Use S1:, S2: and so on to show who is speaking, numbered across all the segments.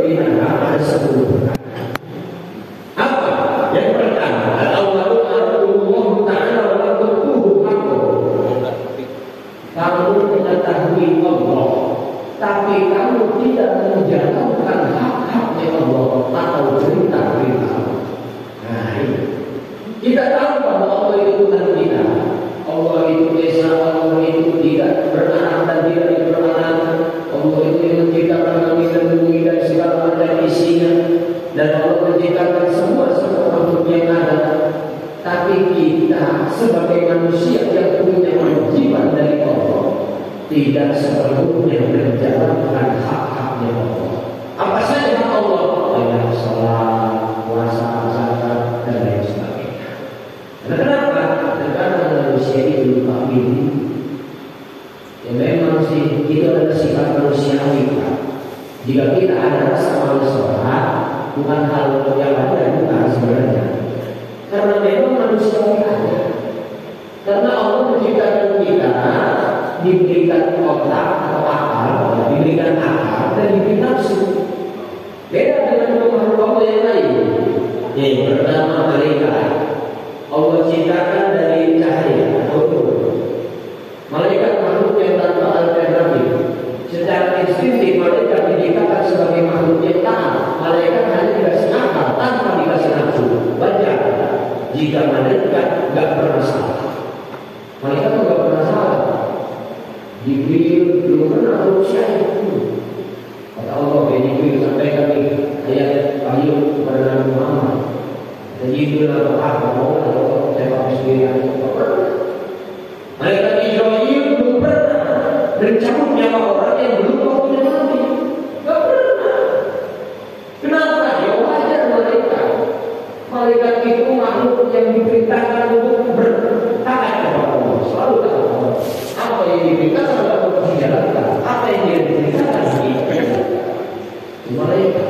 S1: berbinatang ada 10 perkara. Apa? Yang pertama, al-awwalu Allah Ta'ala wa tutuhu haqqo. Kamu mengetahui Allah, tapi kamu tidak menjalankan hak-haknya Allah atau perintah-perintah Allah. Nah, ini. Kita tahu bahwa Allah itu Tuhan kita. Allah itu Esa, Allah itu tidak beranak dan tidak diberanak. Allah itu yang menciptakan langit dan bumi dan segala macam isinya. Dan Allah menciptakan semua makhluk yang ada. Tapi kita sebagai manusia yang punya kewajiban dari Allah tidak sepenuhnya menjalankan hak-haknya Allah. Apa saja hak Allah? Banyak salat, puasa, zakat dan lain sebagainya. Kenapa? Karena manusia itu lupa diri. Ya memang sih itu adalah sifat manusiawi. Jika kita ada rasa malas sholat, bukan hal yang ada bukan sebenarnya. Karena memang manusia ada. Karena Allah menciptakan kita, diberikan otak atau akal, diberikan akal dan diberi nafsu. Beda dengan makhluk Allah yang lain. Yang pertama malaikat. Allah ciptakan dari cahaya atau nur. Malaikat makhluk yang tanpa alternatif. Secara instintif malaikat diciptakan sebagai makhluk yang taat. Malaikat hanya dikasih akal tanpa dikasih nafsu. Wajar jika malaikat nggak pernah salah. Malaikat nggak pernah salah. Jibril belum pernah manusia itu. Kata Allah, Jibril sampaikan ayat Ayub kepada Nabi Muhammad. Jibril apa mau kalau saya pakai sendiri atau pernah. Malaikat Israel belum pernah mencabut nyawa orang yang belum waktunya mati. Nggak pernah. Kenapa? Ya wajar malaikat. Malaikat itu makhluk yang diperintahkan untuk bertaat kepada Allah. Selalu taat. Apa yang diperintahkan untuk dijalankan, apa yang diperintahkan di malaikat.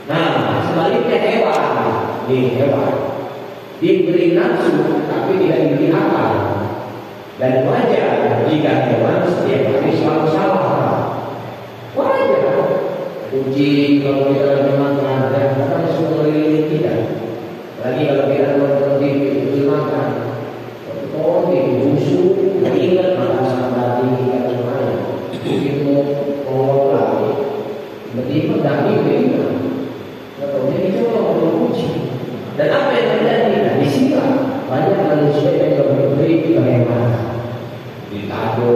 S1: Nah, sebaliknya hewan diberi nafsu tapi tidak diberi akal. Dan wajar jika hewan setiap hari selalu salah. Wajar. Kucing kalau kita lagi makan, kan semua ini tidak. Lagi kalau kita nonton TV itu makan. Oh, ini busuk, ingat makan sama tadi kita kemarin. Begitu lagi, tiba-tiba daging beriman. Jadi coba ngomong kucing. Dan apa yang terjadi? Nah, di sini banyak manusia yang berberi bagaimana ditado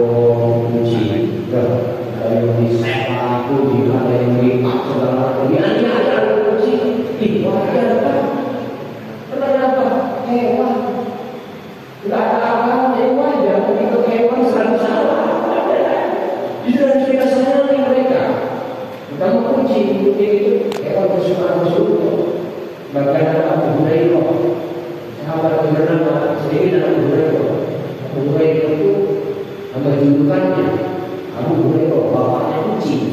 S1: kucing, ada yang disepak, ada yang dipak segala macam. Ini ada kucing, wajar kan? Kenapa? Hewan. Tidak ada apa yang wajar, begitu hewan selalu salah. Itu harus kita senangi mereka. Kamu kucing itu hewan kesukaan Rasulullah. Bahkan Abu Hurairah, sahabat yang bernama Sayyidina Abu Hurairah. Abu Hurairah itu nama julukannya Abu Hurairah, bapaknya kucing.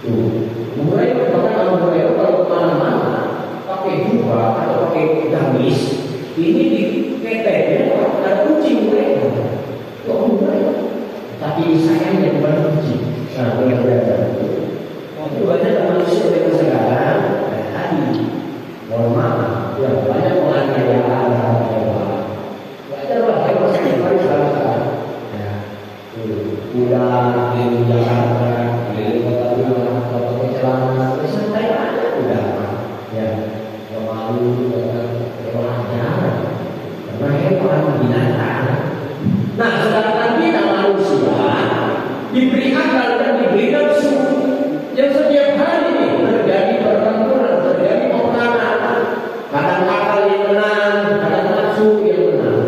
S1: Abu Hurairah, bahkan Abu Hurairah kalau kemana-mana pakai jubah atau pakai gamis, ini di keteknya ada kucing mereka. Tapi sayangnya bukan kucing. Nah, belajar itu banyak manusia yang sekarang tadi mohon maaf, ya banyak penganiayaan terhadap hewan. Wajarlah hewan setiap hari salah. Ya, udah di Jakarta, di kota Bima, kota Celana, santai aja udah. Ya, yang malu dengan hewannya, karena hewan binatang. Nah, sedangkan kita manusia diberi akal dan diberi nafsu yang setiap hari ini terjadi pertempuran, terjadi peperangan. Kadang akal yang menang, kadang nafsu yang menang.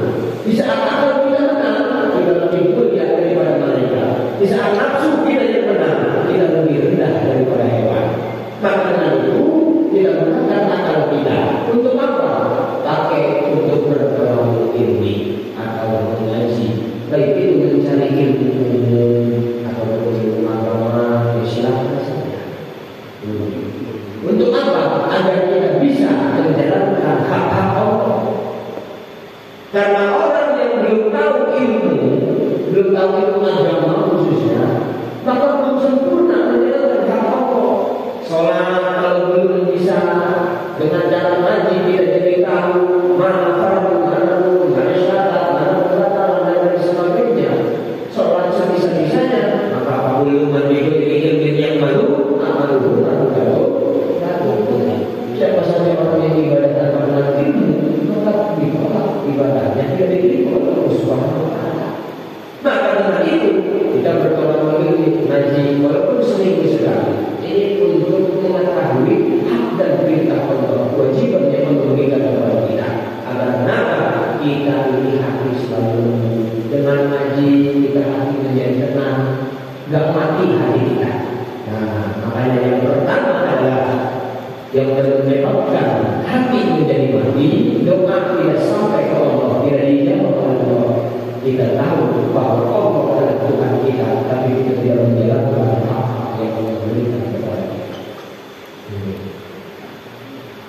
S1: Di saat akal kita menang, kita lebih mulia daripada mereka. Di saat nafsu kita yang menang, kita lebih rendah daripada hewan. Maka itu kita gunakan akal kita untuk apa? Pakai untuk bergaul ilmi atau mengaji. Baik itu mencari ilmu atau ilmu agama, silakan saja. Untuk apa? Agar kita bisa menjalankan hak-hak Allah. Karena orang yang belum tahu ilmu, belum tahu ilmu agama khususnya, maka belum sempurna menjalankan hak Allah.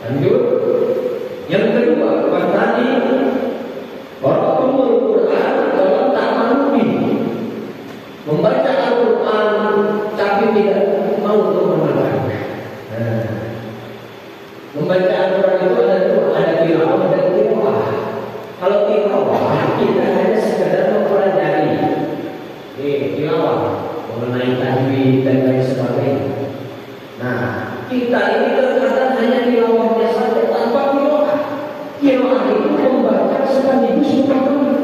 S1: Lanjut. Yang kedua, tadi Qara'atul Quran dalam ta'ammuli, membaca Al-Quran tapi tidak mau mengamalkan. Membaca Al-Quran itu ada tilawah dan tilawah. Kalau tilawah kita hanya sekedar mempelajari tilawah mengenai tajwid dan lain sebagainya. Nah, kita ini terkadang hanya tilawahnya saja tanpa tilawah. Tilawah itu membaca sekaligus memahami.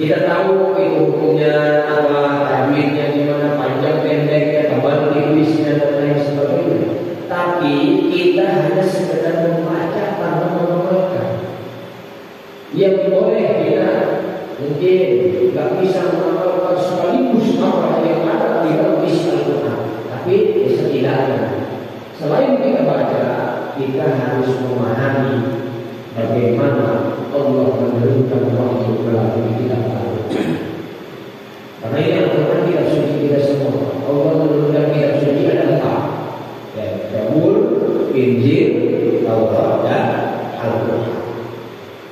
S1: Kita tahu itu hukumnya apa, tajwidnya gimana, panjang pendeknya, tebal tipisnya dan lain sebagainya. Tapi kita hanya sekedar membaca tanpa mengamalkan. Yang boleh kita mungkin nggak bisa mengamalkan sekaligus apa yang ada di dalam isi Al-Quran, tapi setidaknya selain kita baca, kita harus memahami bagaimana Allah menurunkan wahyu melalui kitab Al-Quran. Karena ini Al-Quran kitab suci kita semua. Allah menurunkan kitab suci ada 4, Zabur, Injil, Taurat, dan Al-Quran.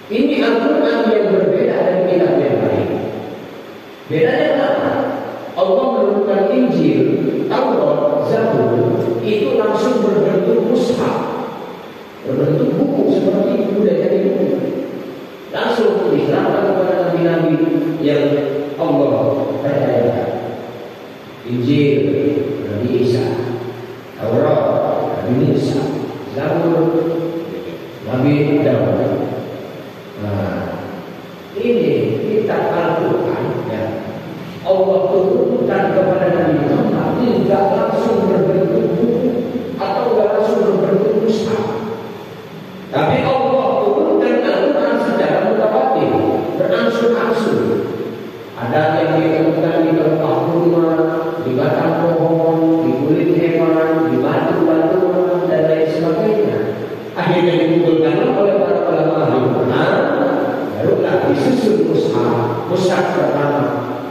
S1: Ini Al-Quran yang berbeda dari kitab yang lain. Bedanya apa? Allah menurunkan Injil, Taurat, Zabur itu langsung berbentuk mushaf, berbentuk buku seperti itu, udah jadi buku. Langsung diserahkan kepada nabi-nabi yang Allah percayakan. Injil Nabi Isa, Taurat Nabi Musa, Zabur Nabi Daud. Nah, ini kitab Al-Quran ya, Allah turunkan kepada Nabi Muhammad tidak langsung berbentuk buku atau tidak langsung berbentuk mushaf, tapi Allah turunkan Al-Quran secara mutawatir, berangsur-angsur. Ada yang ditemukan di tempat rumah, di batang pohon, di kulit hewan, di batu-batuan dan lain sebagainya. Akhirnya dikumpulkan oleh para ulama Al-Quran, barulah disusun mushaf pertama,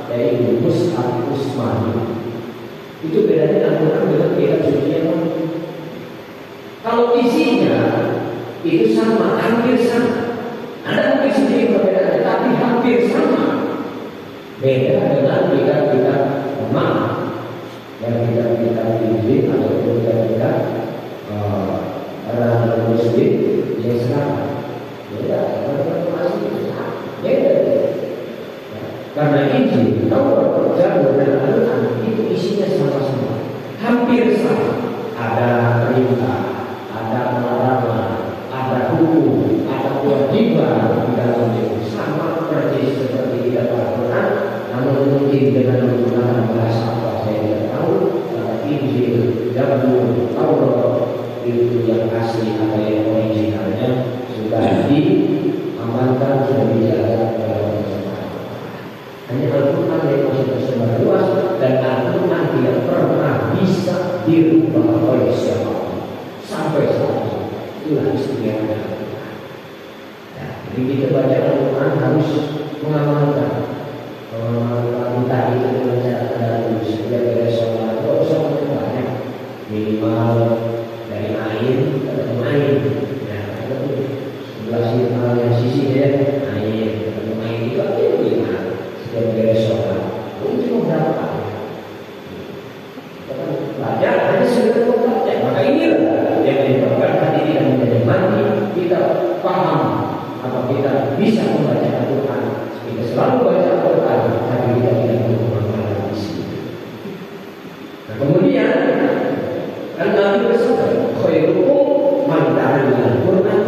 S1: yaitu mushaf Utsmani. Itu bedanya Al-Quran dengan kitab suci yang lain. Kalau isinya itu sama, hampir sama. Ada mungkin sedikit perbedaan, tapi hampir sama. Beda dengan kitab-kitab Ummah, yang kitab-kitab Injil atau kitab-kitab orang Muslim yang sekarang. Beda, beda. Karena Injil, Taurat, Zabur dan Al-Quran itu isinya sama-sama, hampir sama. Ada perintah, ada larangan, ada hukum, ada kewajiban di dalamnya, sama persis seperti kitab Al-Quran. Namun mungkin dengan menggunakan bahasa apa saya tidak tahu. Injil, Zabur, Taurat itu yang asli atau yang originalnya sudah diamankan, sudah dijaga dalam Al-Quran. Hanya Al-Quran yang masih tersebar luas, dan Al-Quran tidak pernah bisa dirubah oleh siapapun sampai saat ini. Itulah istimewa Al-Quran. Jadi kita baca Al-Quran harus mengamalkan. Entah itu dengan cara tadarus, belajar sholat, tidak usah banyak, minimal dari air ketemu air. Ya, sebelah sisi ya, air ketemu air itu aja minimal. Setiap beres sholat, itu cuma berapa kali? Belajar hanya sekedar membaca. Maka inilah yang menyebabkan hati tidak menjadi mati. Kita paham atau kita bisa membaca Al-Quran. Kita selalu baca Al-Quran, tapi kita tidak mengamalkan isi. Nah, kemudian kan Nabi bersabda, khairukum man ta'allama Al-Quran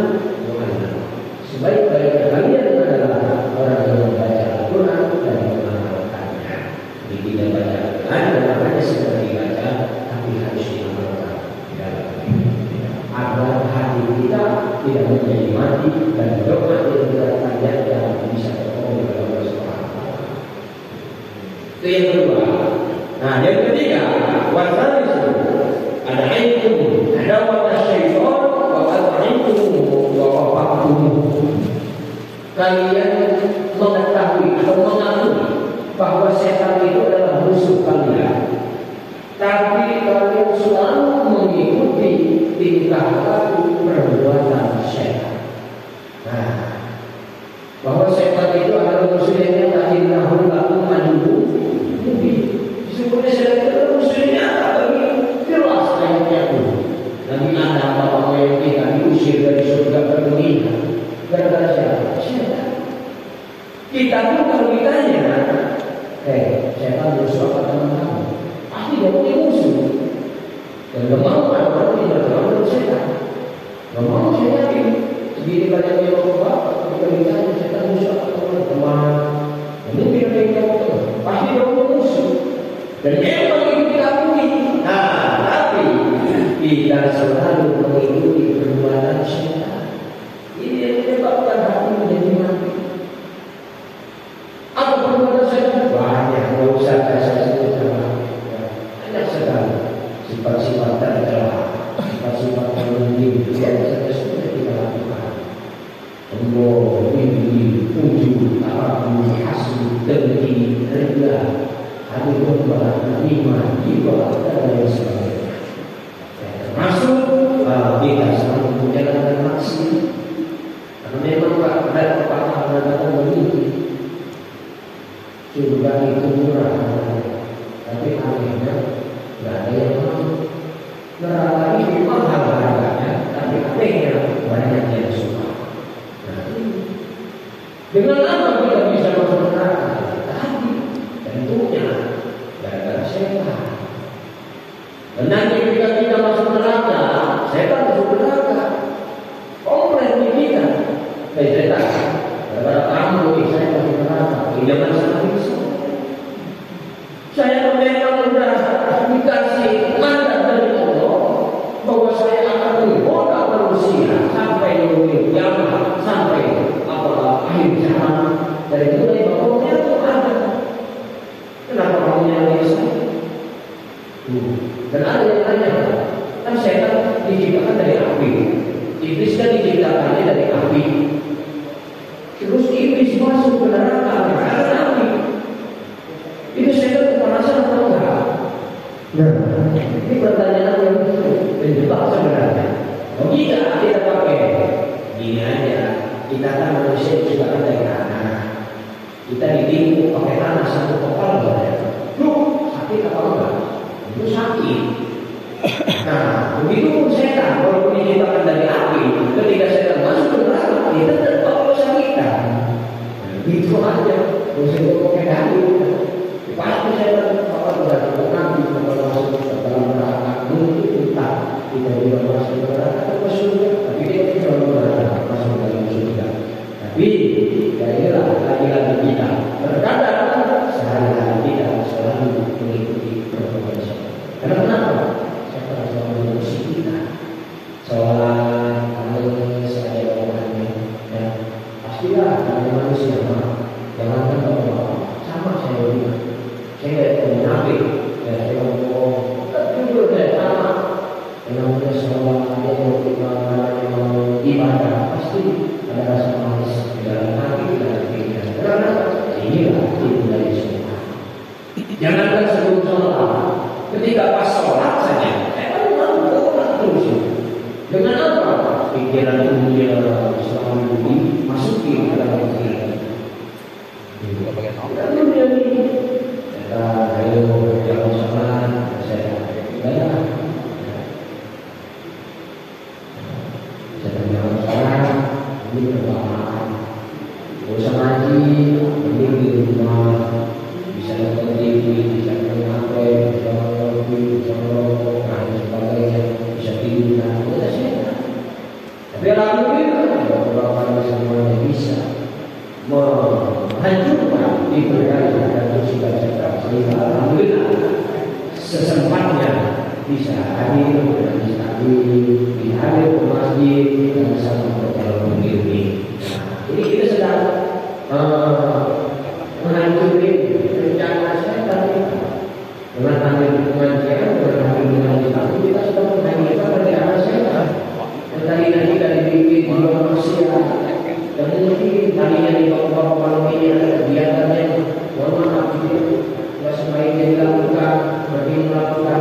S1: wa 'allama. Sebaik-baik kalian adalah orang yang membaca Al-Quran dan mengamalkannya. Jadi tidak baca Al-Quran dan hanya seperti baca, tapi harus diamalkan di dalam agar hati kita tidak menjadi mati dan doa yang kita panjatkan bisa terpenuhi oleh Allah Subhanahu wa Ta'ala. Itu yang kedua. Nah, yang ketiga, wasalisu ada ilmu, ada wata syaitan, wa ilmu wa wafaqtum. Kalian mengetahui atau mengakui bahwa setan itu adalah musuh kalian. tapi kalian selalu mengikuti tingkah laku perbuatan setan. Nah, bahwa setan itu adalah musuhnya tadi tahun lalu maju mungkin disebutnya setan itu musuhnya bagi jelas ayatnya itu. Nabi Adam bapak yang kita diusir dari surga ke dunia gara-gara siapa? Setan. Kita pun kalau ditanya, setan musuh apa teman kamu? Pasti dia punya musuh. Dan gak mau orang tidak terlalu setan. Gak mau saya yakin. Segini banyaknya bapak, kita ditanya setan musuh apa teman-teman. Mungkin ada yang jawab teman. Pasti dia punya musuh. Dan memang itu kita akui. Nah, tapi kita selalu mengikuti perbuatan setan. Ini yang menyebabkan hati menjadi mati. Apa perbuatan setan? Banyak, tidak usah saya sebutkan. Banyak sekali sifat-sifat tercela, sifat-sifat terlindung yang sudah kita lakukan. Embor, mimpi, ujung, tahu, hasud, dengki, rendah, adu domba, iman, jiwa, dan lain sebagainya. Termasuk kita selalu menjalankan maksiat. Karena memang ada pepatah mengatakan begini, surga itu murah, tapi anehnya tidak ada yang mau. Neraka ini mahal harganya, tapi anehnya banyak yang suka. Nah, dengan apa kita bisa masuk neraka? Tadi tentunya gara-gara setan. Dan nanti ketika kita masuk neraka, setan masuk neraka. Komplain di kita, setan. Gara-gara kamu, saya masuk neraka. Jangan sampai bisa. Saya memang sudah dikasih mandat dari Allah bahwa saya akan menggoda manusia sampai dunia kiamat, sampai akhir zaman. Dari mulai bapaknya itu ada. Kenapa kamu nyalain saya? Dan ada yang tanya, kan setan diciptakan dari api, iblis kan diciptakannya dari api. Terus iblis masuk ke neraka karena api. Itu setan kepanasan atau enggak? Nah, ini pertanyaan yang menjebak sebenarnya. Oh tidak, kita pakai gini aja. Kita kan manusia juga ada dari tanah. Kita ditipu pakai tanah satu kepala banyak. Loh, sakit apa enggak? Itu sakit. Nah, begitu pun setan, walaupun diciptakan dari api, ketika setan masuk ke neraka, kita tetap kesakitan. Itu aja, bisa pakai daging. Pasti setan apa nanti kalau masuk ke dalam neraka mungkin entah kita juga masuk ke neraka atau surga, tapi dia tidak berada masuk dalam surga. Tapi inilah lagi-lagi kita terkadang sehari-hari kita selalu mengikuti perbuatan setan. Karena kenapa? Setan selalu mengusik kita. Sholat, nangis, ada omongannya, ya pastilah ada manusia jangan kalau sama saya bilang. Saya tidak munafik, saya ngomong, jujur saya sama. Yang namanya sholat, yang mau ibadah, pasti ada rasa manis di dalam hati, di dalam pikiran. Karena inilah itu dari semua. Jangankan sebelum sholat, ketika pas sholat saja, saya kan ngomong terus. Dengan apa? Pikiran dunia selalu dimasuki dalam pikiran. Dan dunia ini. Ayo jangan sholat, saya ibadah. Saya jangan sholat, ini berbahan. Usah ngaji, ini di rumah, bisa nonton TV, bisa nonton HP, bisa nonton bisa nonton, dan sebagainya, bisa tidur dan udah sehat. Tapi alhamdulillah, beberapa semuanya bisa menghancurkan ibadah dan musibah setan. Sehingga alhamdulillah sesempatnya bisa hadir dan hadir ke masjid dan sama berjalan begini. Jadi kita sedang menghancurkan rencana setan dengan ambil pengajian, dengan ambil mengajian kita sedang menghancurkan rencana setan. Dan tadi kita dibikin jiwa manusia. Dan mungkin tadinya di bawah malam ini ada kegiatannya, mohon maaf itu nggak sebaiknya dilakukan, bagi melakukan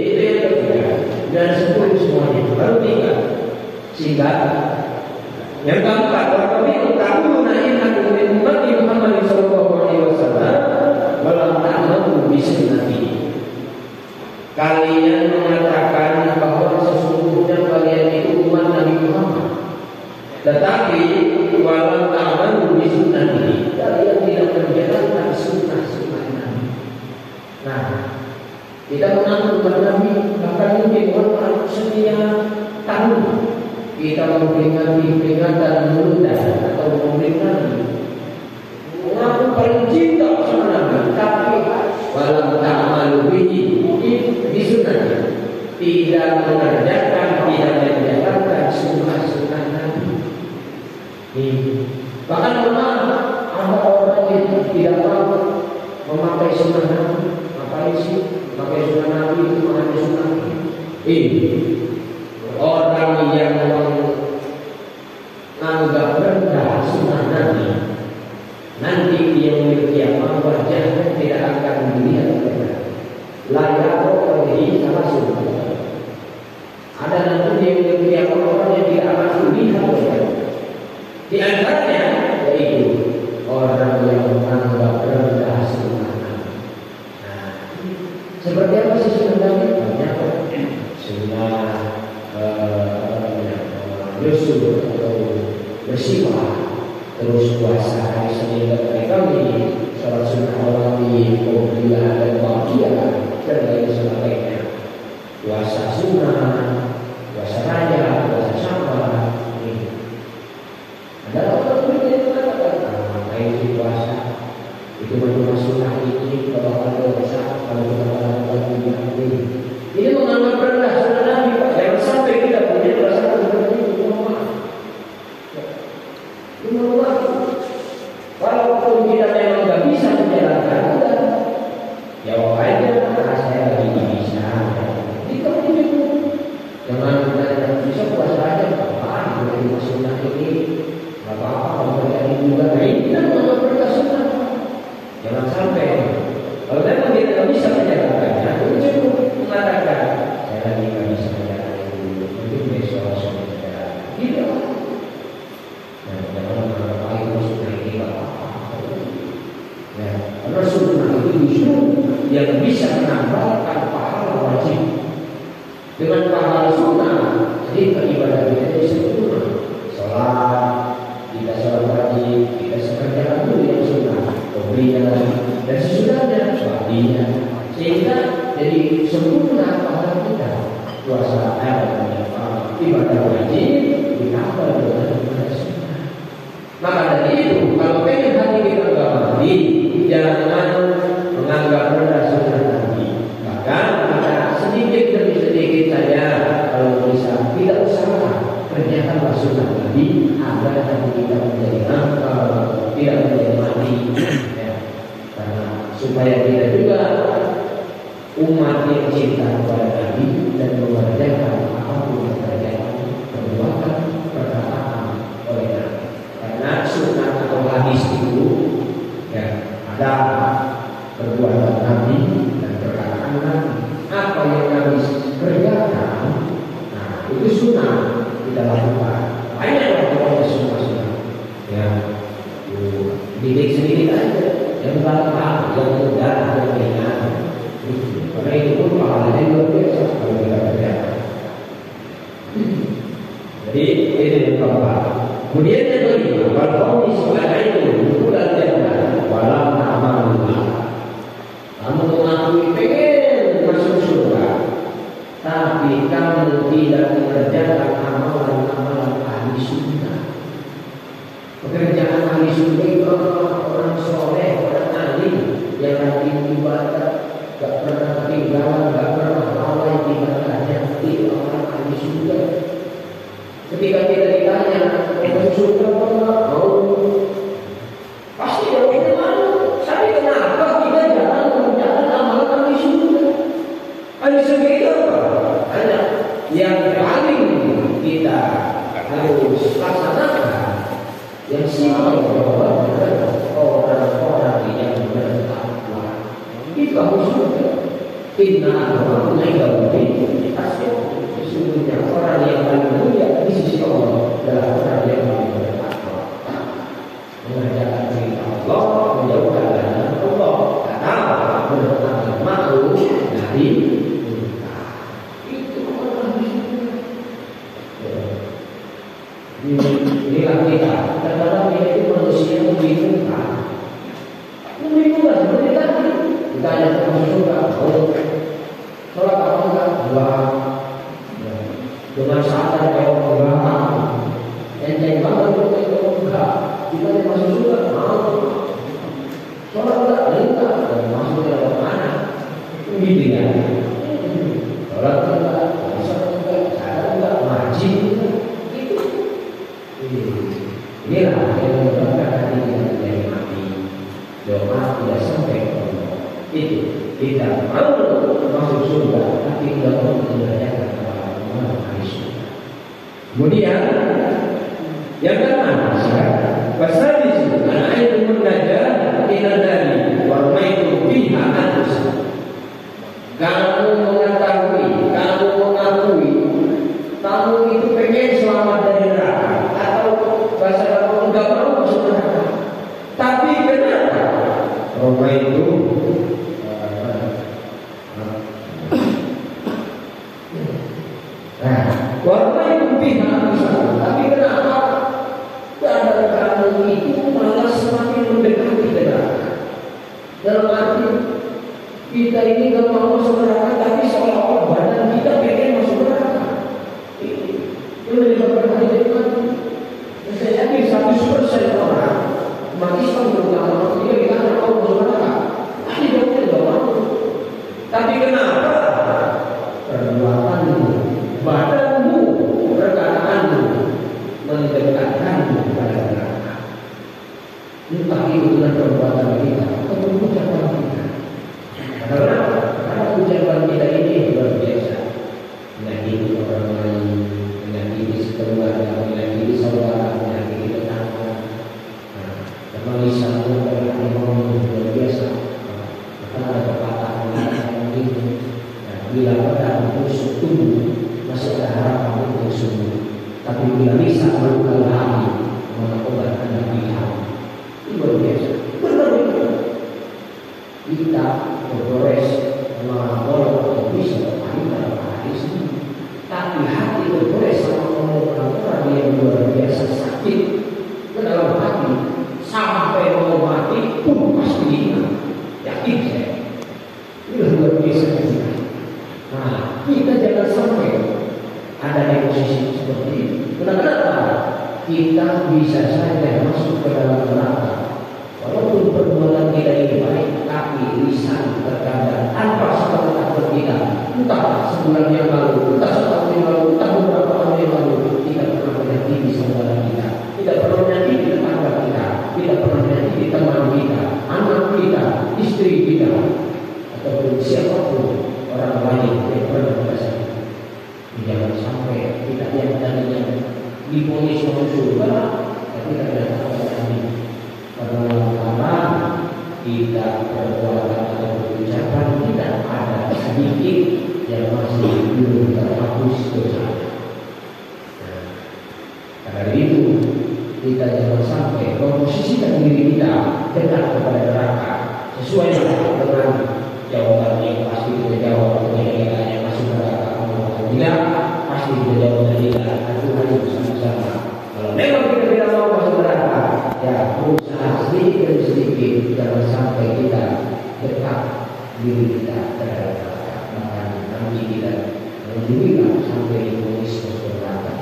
S1: itu yang ketiga. Dan 10 semuanya. Baru 3. Singkat. Yang keempat, waqabilu ta'uluna innakum min ummati Muhammad sallallahu alaihi wasallam walam ta'lamu bi sunnati. Kalian mengatakan bahwa sesungguhnya kalian itu umat Nabi Muhammad. Tetapi walam ta'lamu bi sunnati. Kalian tidak menjalankan sunnah-sunnah Nabi. Nah, kita mengaku umat Nabi, bahkan mungkin orang setia tahun kita memperingati peringatan Maulid atau memperingati mengaku paling cinta sama Nabi, tapi walam ta'malu bihi disunnah, tidak mengerjakan, tidak menjalankan sunnah-sunnah Nabi. Bahkan ada orang yang tidak mau memakai sunnah Nabi. Ngapain sih memakai sunnah Nabi itu mengambil sunnah? Orang yang menganggap rendah sunnah Nabi, nanti dia memiliki kiamat wajahnya tidak akan dilihat benar. Layak oleh salah sunnah. Ada nanti dia memiliki kiamat orang yang tidak akan dilihat benar. Di antaranya yaitu orang yang menganggap rendah sunnah Nabi. Nah, seperti apa sih sunnah Nabi? Banyak sunnah bersyukur atau bersifat, terus puasa hari Senin dan hari Kamis, sholat sunnah rawatib, qobliyah dan ba'diyah dan lain sebagainya. Puasa sunnah, puasa raya, puasa syawal. Ada orang yang mengatakan, ngapain sih puasa? Itu cuma sunnah ini, kalau ada dosa, kalau kita melakukan ini. Ini menganggap rendah sunnah Nabi. Jangan sampai kita punya perasaan seperti itu. Walaupun kita memang nggak bisa menjalankan, jawab aja, saya lagi nggak bisa. Itu itu. Jangan kita bisa puasa aja, apa? Dari sunnah ini, nggak apa-apa. Kalau terjadi juga, kita menganggap rendah sunnah. Jangan sampai. Kalau memang kita nggak bisa menjalankannya, itu cukup mengatakan saya lagi nggak bisa menjalankan dulu. Mungkin besok sudah jalan. Gitu. Nah, jangan menganggap itu sunnah ini nggak apa-apa. Ya, karena sunnah itu justru yang bisa menambahkan pahala wajib. Dengan pahala sunnah, jadi ibadah kita jadi sempurna. Sholat, kita sholat wajib, kita sekerjakan dulu yang sunnah, qobliyah dan sesudahnya sholatnya, sehingga jadi sempurna pahala kita. Puasa dan ibadah wajib ditambah dengan ibadah sunnah. Maka dari itu, kalau pengen hati kita nggak mati, jangan menganggap rendah sunnah Nabi. Maka kita sedikit demi sedikit saja, kalau bisa tidak usah kerjakanlah sunnah Nabi agar hati kita menjadi angkal, tidak menjadi mati. Ya. Karena supaya kita juga umat yang cinta kepada Nabi dan mengerjakan apapun yang terjadi, perbuatan, perkataan oleh Nabi. Karena sunnah atau hadis itu ya ada perbuatan Nabi dan perkataan Nabi. Apa yang Nabi kerjakan, nah itu sunnah kita lakukan. Banyak orang sunnah. Ya, didik sedikit aja, yang gampang, yang mudah, yang ringan. Karena itu pun pahalanya luar biasa kalau kita kerjakan. Jadi ini yang keempat. Kemudian yang kelima, kalau misalnya itu dan jangan walau amalullah. Kamu mengakui pengen masuk surga, tapi kamu tidak mengerjakan amalan-amalan ahli sunnah. Pekerjaan ahli sunnah itu orang soleh, orang alim yang rajin ibadah, gak pernah ketinggalan, gak pernah lalai ibadahnya. Itu orang ahli sunnah. Ketika kita ditanya, mau surga apa enggak? Mau. Pasti jawabnya mau. Tapi kenapa kita jangan mengerjakan amalan ahli sunnah? Ahli sunnah itu apa? Hanya yang paling kita harus laksanakan, yang simpel adalah orang-orang yang bertakwa. Itu ahli sunnah. Inna Allah mengaitkan sesungguhnya orang yang paling mulia di sisi Allah adalah orang yang paling bertakwa, mengajarkan cerita Allah, menjauhkan larangan Allah, atau menentang makhluk dari kita. Itu orang di sini. Inilah kita. Kadang-kadang kita itu manusia membingungkan. Membingungkan seperti tadi. Kita ada masuk surga, sholat apa enggak? Enggak. Dengan sadar kalau enggak, enteng banget kalau enggak. Kita yang masuk surga mau. Sholat enggak? Dan masuk ke dalam mana? Gitu ya. Sholat enggak? Puasa enggak? Sadar enggak? Wajib enggak? Itu. Inilah yang menyebabkan hati kita menjadi mati. Doa tidak sampai ke Allah. Itu tidak mau masuk surga, tapi tidak mau mengerjakan kepada hari surga. Kemudian yang kelima, pasal di sini ayat mengajar inadari warmaitu biha anus. Kamu mengetahui, kamu mengakui, kamu itu pengen selamat dari neraka, atau bahasa kamu enggak mau masuk neraka. Tapi kenapa? Warmaitu warna itu pihak besar, tapi kenapa keadaan kamu itu malah semakin mendekati neraka? Dalam arti kita ini gak mau masuk neraka, tapi seolah-olah badan kita pengen masuk neraka. Itu menyebabkan hati jadi mati. Saya yakin 100% orang umat Islam terutama ketika ditanya mau masuk neraka, pasti jawabnya gak mau. Tapi kenapa? Perbuatanmu, badanmu, perkataanmu mendekatkanmu kepada neraka. Entah itu dengan perbuatan kita atau ucapan kita. Karena ucapan kita ini luar biasa. Menyakiti orang lain, menyakiti keluarga, menyakiti saudara, menyakiti tetangga. Memisahkan dari harimau luar biasa. Karena ada pepatah mengatakan begitu. Bila pedang menusuk tubuh, masih ada harapan untuk sembuh. Tapi bila bisa melukai hati, maka obat anda pilihan. Itu luar biasa. Benar-benar kita bergores melawan atau bisa berpahit hari sendiri. Tapi hati bergores sama orang yang luar biasa sakit ke dalam hati, sampai mau mati pun pasti ingat. Yakin saya. Ini luar biasa kita. Nah, kita jangan sampai ada di posisi seperti ini. Kenapa? Kita bisa saja masuk ke dalam neraka. Walaupun perbuatan kita ini baik, tapi lisan terkadang tanpa sepengetahuan kita, entah sebulan yang lalu, entah setahun yang lalu, entah beberapa tahun yang lalu, kita pernah menyakiti saudara kita, tidak pernah menyakiti tetangga kita, tidak pernah menyakiti teman kita, anak kita, istri kita, ataupun siapapun orang lain yang pernah kita sakiti. Jangan sampai kita yang tadinya diponis masuk surga, tapi ternyata ini karena kita perbuatan atau ucapan tidak ada sedikit yang masih belum terhapus dosa. Karena itu kita jangan sampai memposisikan diri kita dekat kepada neraka sesuai dengan jawaban yang pasti kita jawab ketika kita hanya masuk neraka atau tidak, pasti kita jawab tidak. Itu harus bersama-sama. Kalau memang kita tidak mau masuk neraka, ya berusaha sedikit demi sedikit jangan sampai kita dekat diri kita terhadap neraka. Bahkan nanti kita menjadikan sampai diponis masuk neraka.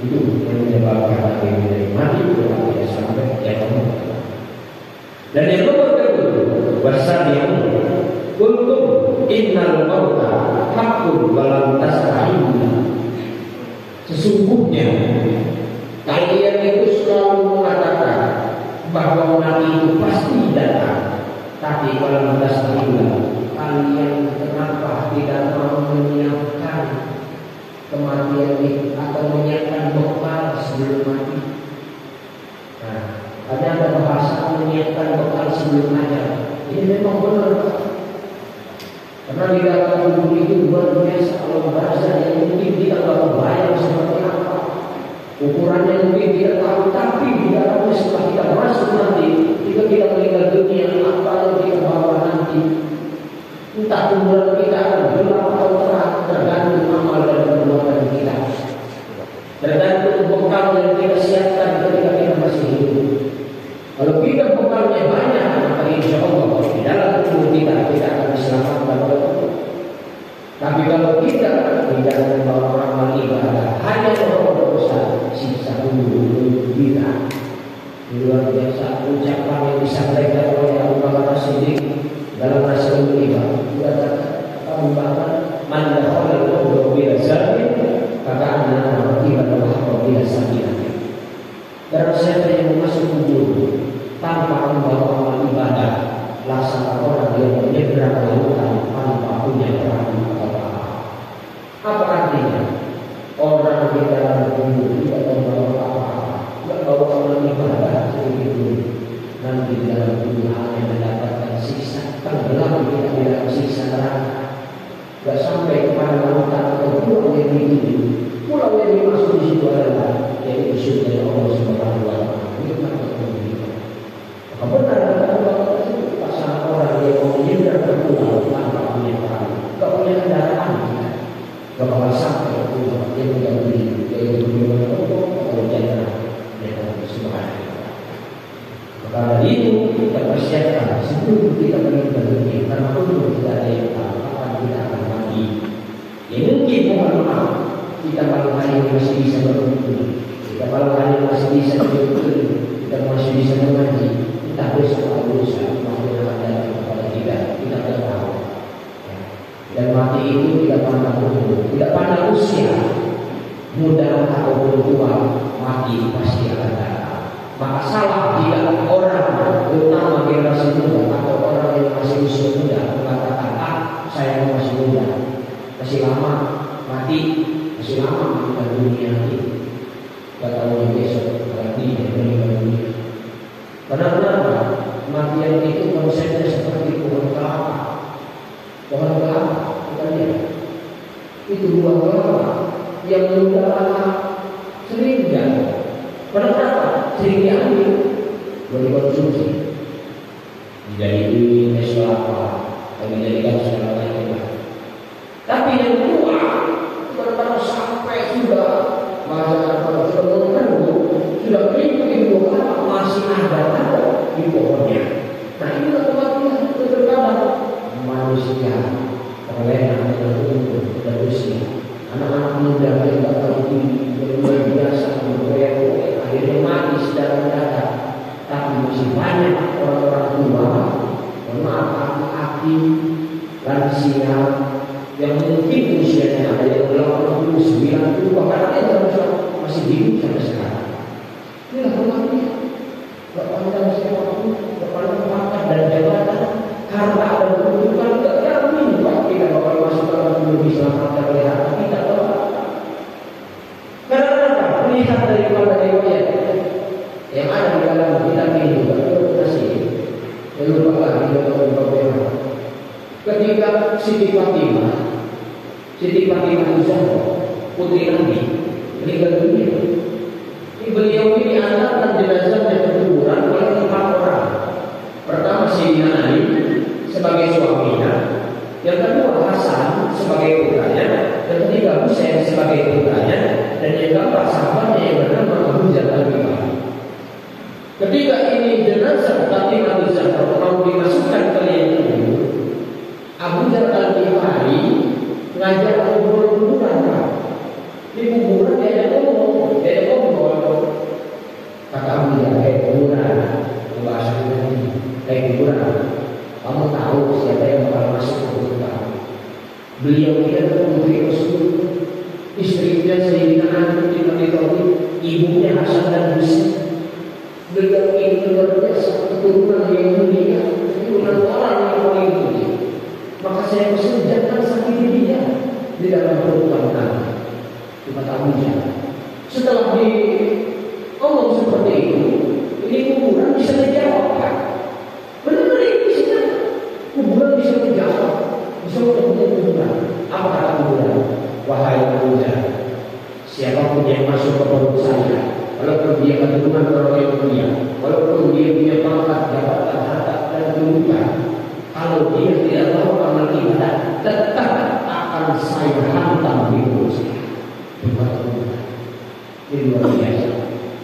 S1: Itu yang menyebabkan kita menjadi mati berarti sampai jatuh. Dan yang nomor kedua, wasadiqun kuntum innal mauta haqqun walam tastahiluna. Sesungguhnya kalian itu selalu mengatakan bahwa mati itu pasti datang, tapi walam tastahiluna, kalian kenapa tidak mau menyiapkan kematian itu atau menyiapkan bekal sebelum mati? Nah, ada bahasa menyiapkan bekal sebelum ajar. Ini memang benar. Karena di dalam kubur itu luar biasa. Kalau bahasa yang mungkin kita nggak kebayang seperti apa ukurannya, mungkin kita tahu, tapi di dalamnya setelah kita masuk nanti, jika kita meninggal dunia, apa yang kita bawa nanti, entah kuburan kita akan gelap atau terang, tergantung amal dan perbuatan kita, tergantung bekal yang kita siapkan ketika kita masih hidup. Kalau kita bekalnya banyak, maka insya Allah di dalam kubur kita akan diselamatkan oleh Allah. Tapi kalau kita tidak membawa amal ibadah, hanya membawa dosa, siksa dulu kita. Luar biasa ucapan yang disampaikan oleh Abu Bakar Siddiq dalam Rasul Iman. Abu Bakar mandahul kubur biasa, kata anak ibadah kubur biasa ini. Dan siapa yang masuk kubur tanpa membawa amal ibadah, laksana orang yang menyeberang lautan tanpa punya perahu apa-apa. Apa artinya? Orang di dalam kubur tidak membawa apa-apa, tidak bawa amal ibadah sedikit pun. Nanti di dalam kubur hanya mendapatkan siksa tenggelam di dalam siksa neraka. Tidak sampai kepada lautan atau pulau yang dituju. Pulau yang dimaksud di situ adalah yaitu surga Allah Subhanahu wa Ta'ala. Benar kata pasangan orang yang mau menyeberang ke pulau tanpa punya perahu, tak punya kendaraan, tak bakal sampai ke pulau yang tidak beli, yaitu bagaimana kalau jalan dengan Subhanahu wa Ta'ala. Maka dari itu kita persiapkan sebelum kita meninggal dunia, karena pun tidak ada yang tahu kapan kita akan mati. Ya mungkin mohon maaf, kita malam hari ini masih bisa berkumpul, kita malam hari ini masih bisa berkumpul, kita masih bisa mengaji. Kita besok atau lusa masih ada kepada kita tidak tahu. Dan mati itu tidak pandang umur, tidak pandang usia, muda atau tua, mati pasti akan datang. Maka salah jika orang, terutama generasi muda atau orang yang masih usia muda mengatakan, saya masih muda, masih lama mati, masih lama meninggal dunia ini. Tidak tahu besok berarti meninggal dunia. Kenapa? Kematian itu konsepnya seperti pohon kelapa. Pohon kelapa, bukan ya? Itu buah kelapa yang mudah lama sering jatuh. Kenapa? Sering diambil, boleh dikonsumsi. Dijadikan es kelapa, atau dijadikan segala macam. Tapi yang tua, kalau sampai sudah masa sudah sudah kering buah kelapa masih ada di pohonnya. Nah inilah kematian terkadang manusia terlena dengan umur dan usia. Anak-anak muda yang tidak tahu diri luar biasa bergoyang-goyang akhirnya mati secara mendadak. Tapi masih banyak orang-orang tua, maaf aki-aki, lansia yang mungkin usianya ada yang 80, 90, bahkan ada yang masih hidup sampai sekarang. Inilah kematian. Tidak pandang siapapun, tidak pandang pangkat dan jabatan, harta dan kedudukan, tidak yakin Pak kita bakal masuk ke dalam dunia diselamatkan oleh harta kita. Karena apa? Melihat daripada riwayat yang ada di dalam kitab ini juga masih lupa lagi bagaimana. Ketika Siti Fatimah Zahra putri Nabi meninggal dunia, beliau ini antarkan jenazahnya ke kuburan oleh 4 orang. Pertama Sayyidina Ali sebagai suaminya, yang kedua Hasan sebagai putranya, yang ketiga Husain sebagai putranya, dan yang keempat sahabatnya yang bernama Abu Jahal al-Ghifari. Ketika ini jenazah Fatimah Zahra mau dimasukkan ke liang kubur, Abu Jahal al-Ghifari ngajak kuburan. Di kuburan dia ada ngomong. Kata Abu Jahal, kuburan, bahasa ini, kuburan. Kamu tahu siapa yang bakal masuk ke kubur kamu? Beliau ini putri Rasul, istrinya Sayyidina Ali bin Abi Thalib, ibunya Hasan dan Husain. Beliau ini luar biasa, keturunan yang mulia, keturunan orang yang paling mulia. Maka saya pesan jangan sakiti dia di dalam perut nanti. Kata Abu Jahal. Setelah diomong seperti itu, ini kuburan bisa dijawab kan? Benar-benar ini bisa. Kuburan bisa dijawab, bisa apapun yang masuk ke perut saya, walaupun dia keturunan orang yang mulia, walaupun dia punya pangkat, jabatan, harta dan kedudukan, kalau dia tidak tahu amal ibadah, tetap akan saya hantam di mulut saya. Ini luar biasa.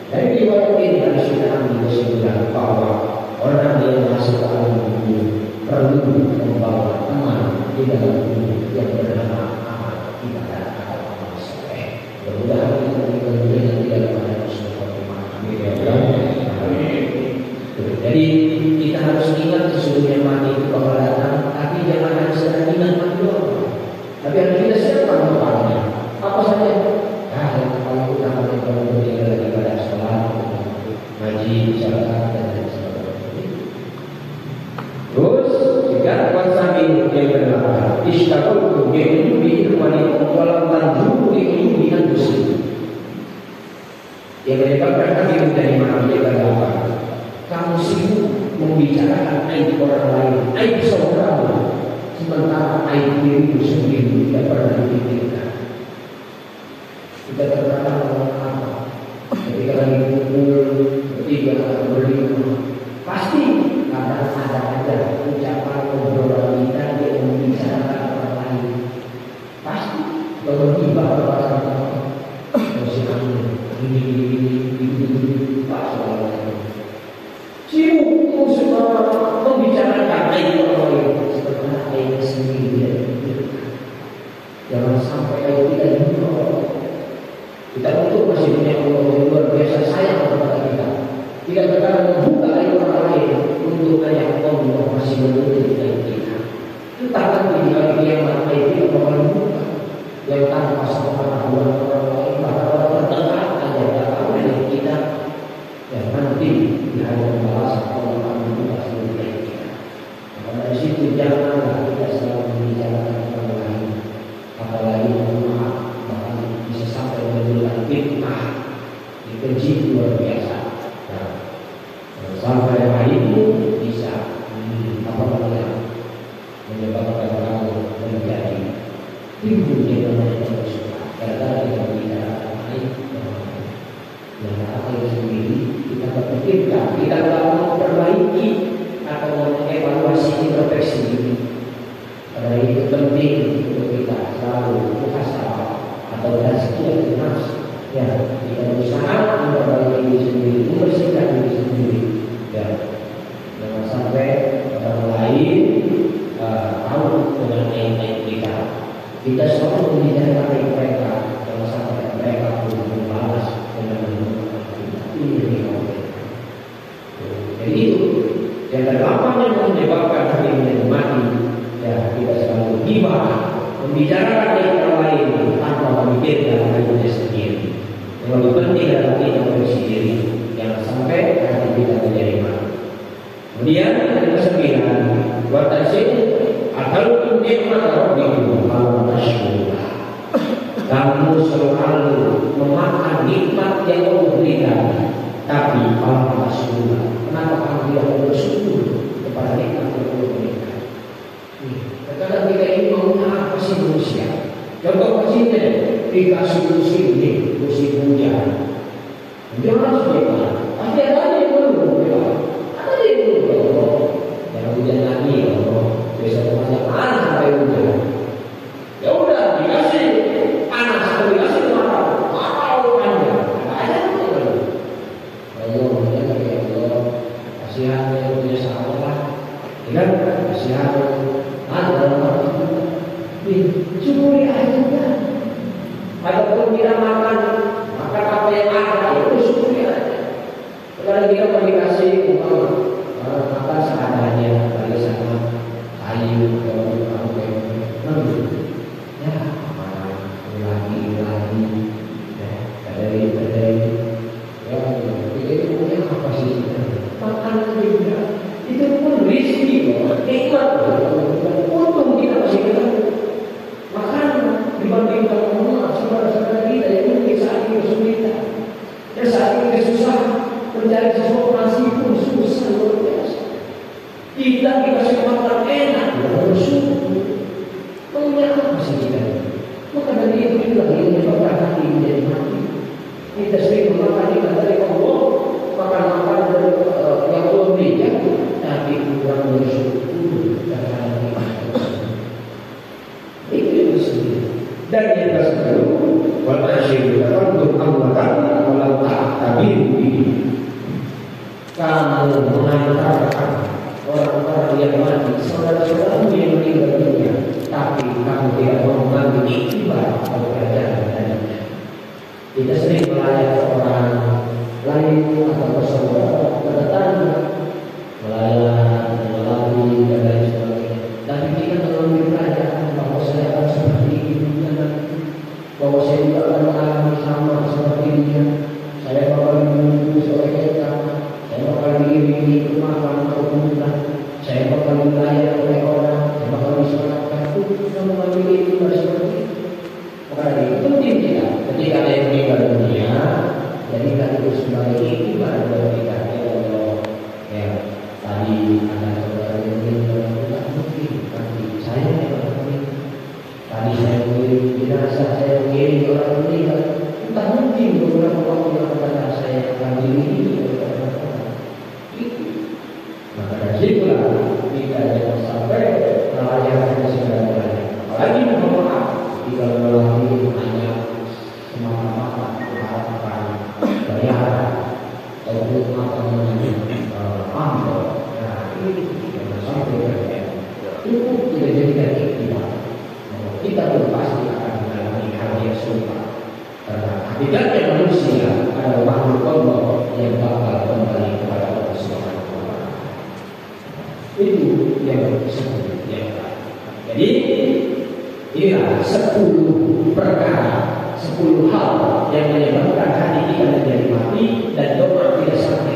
S1: Dari riwayat ini ada sudah ambil kesimpulan bahwa orang yang masuk ke alam dunia perlu membawa teman di dalam dunia yang bernama amal ibadah atau amal soleh. Mudah-mudahan kita diberi yang tidak pada Jadi kita harus ingat sesungguhnya mati itu bakal datang, tapi jangan hanya sedang ingat mati doang. Tapi harus kita siapkan tempatnya. Apa saja? Yang paling utama yang perlu kita lagi pada sholat, ngaji, zakat dan lain sebagainya. Terus juga wasabi yang kedelapan, istaqul bi ilmanikum walam tanzuru bi anfusikum. Yang menyebabkan kami menjadi manusia kedelapan. Kamu sibuk membicarakan aib orang lain, aib saudara, sementara aib dirimu sendiri tidak pernah dipikirkan. Kita terkadang orang apa? Ketika lagi kumpul bertiga atau berlima, pasti kadang ada aja ucapan obrolan kita yang membicarakan orang lain. Pasti kalau tiba orang masih ini pas orang lain. Sibuk semua membicarakan aib orang lain, sebenarnya aib sendiri tidak dipikirkan. Jangan sampai aib kita dibunuh. Kita untuk masih punya Allah yang luar biasa sayang kepada kita. Tidak terkadang membuka aib orang lain untuk hanya Allah masih menuntut aib kita. Entah nanti di hari kiamat aib kita bakal dibuka. Yang tanpa sepengetahuan orang lain, bahkan orang terdekat aja tidak tahu aib kita. Yang nanti di hari pembalasan Allah akan membuka seluruh aib kita. Maka dari situ janganlah kita selalu membicarakan orang lain, apalagi maaf. Bisa sampai menimbulkan fitnah, dibenci luar biasa. Nah, sampai aibmu bisa menyebabkan kamu menjadi timbul yang namanya kesukaan. Karena kita bicara aib yang apa itu sendiri kita berpikirkan, kita mau memperbaiki atau mengevaluasi introspeksi ini. Karena itu penting untuk kita selalu muhasabah atau tazkiyah nafs, ya kita berusaha memperbaiki diri sendiri, membersihkan diri sendiri, ya jangan sampai orang lain tahu dengan aib-aib kita. Kita selalu membicarakan aib mereka, jangan sampai mereka pun membalas dengan menggunakan kita. Ini yang jadi itu yang kedelapan yang menyebabkan kami menjadi mati, ya kita selalu ghibah, membicarakan orang lain tanpa memikirkan dirinya sendiri. Yang lebih penting adalah kita membersih diri, jangan sampai hati kita menjadi mati. Kemudian yang ke-9, watasin atau nikmat rabbikum falam tashkurun. Kamu selalu memakan nikmat yang Allah berikan, tapi falam tashkurun. Kenapa kamu tidak bersyukur kepada nikmat yang Allah berikan? Kadang kita ini maunya apa sih manusia? Contoh kecilnya, dikasih musim ini, musim hujan. Hujan harus bebas. Pasti ada yang belum bebas. Ada yang belum bebas. Yang hujan lagi, ya Allah. Besok banyak panas sampai hujan. Ya udah, dikasih panas atau dikasih kemarau. Kemarau panjang. Ada yang belum. Allah hujan lagi, ya Allah. Kasihan yang punya sahabat. Ya kan? Kasihan. Ada syukuri aja. Adapun kita makan apa yang ada itu syukuri aja. Kalau kita mau dikasih makan seadanya, dari sana kayu kalau kamu ya lagi dari ya itu punya apa sih? Makan juga itu pun rezeki loh, nikmat loh. Untung kita masih ketemu. Makan dibandingkan saudara-saudara kita yang mungkin saat ini kesulitan, dan saat ini kesusahan mencari sesuatu nasi pun susah luar biasa. Kita dikasih makan enak, bersyukur. Maunya apa sih kita? Maka dari itu juga yang menyebabkan hati menjadi mati. Dan yang ke-10, wal asyiru tawaddu amwatan walau ta'tabiru bihi. Kamu mengantarkan orang-orang yang mati, saudara-saudaramu yang meninggal dunia, tapi kamu tidak mau mengambil iktibar pelajaran darinya. Kita sering melayani orang lain atau bersaudara, bertetangga, melayani, melalui dan lain sebagainya. Tapi kita mengambil pelajaran bahwa saya akan seperti ini nanti, bahwa saya juga akan mengalami sama seperti dia. Saya bakal menunggu sebagai kita. Saya bakal diiringi kemakan atau kemudian saya bakal dilayani oleh orang, saya bakal diserahkan untuk mengambil itu seperti itu. Karena itu penting kita ketika ada yang meninggal dunia, jadikan itu sebagai iktibar bagi kita. Ya, tadi ada saudara yang meninggal, tidak mungkin nanti saya yang meninggal. Tadi saya mengirim jenazah, saya mengirim orang meninggal, tidak mungkin beberapa waktu yang akan datang saya akan diiringi oleh orang. Maka dari situlah kita jangan sampai melayani segala-galanya. Apalagi mohon maaf jika melalui hanya semata-mata mengharapkan bayaran atau apa namanya ambil. Nah ini jangan sampai terjadi. Itu tidak jadikan iktibar. Kita pun pasti akan mengalami hal yang serupa. Karena hakikatnya manusia adalah makhluk Allah yang bakal kembali kepada Allah Subhanahu wa Ta'ala. Itu yang disebut yang lain. Jadi inilah 10 perkara, 10 hal yang menyebabkan hati kita menjadi mati dan doa tidak sampai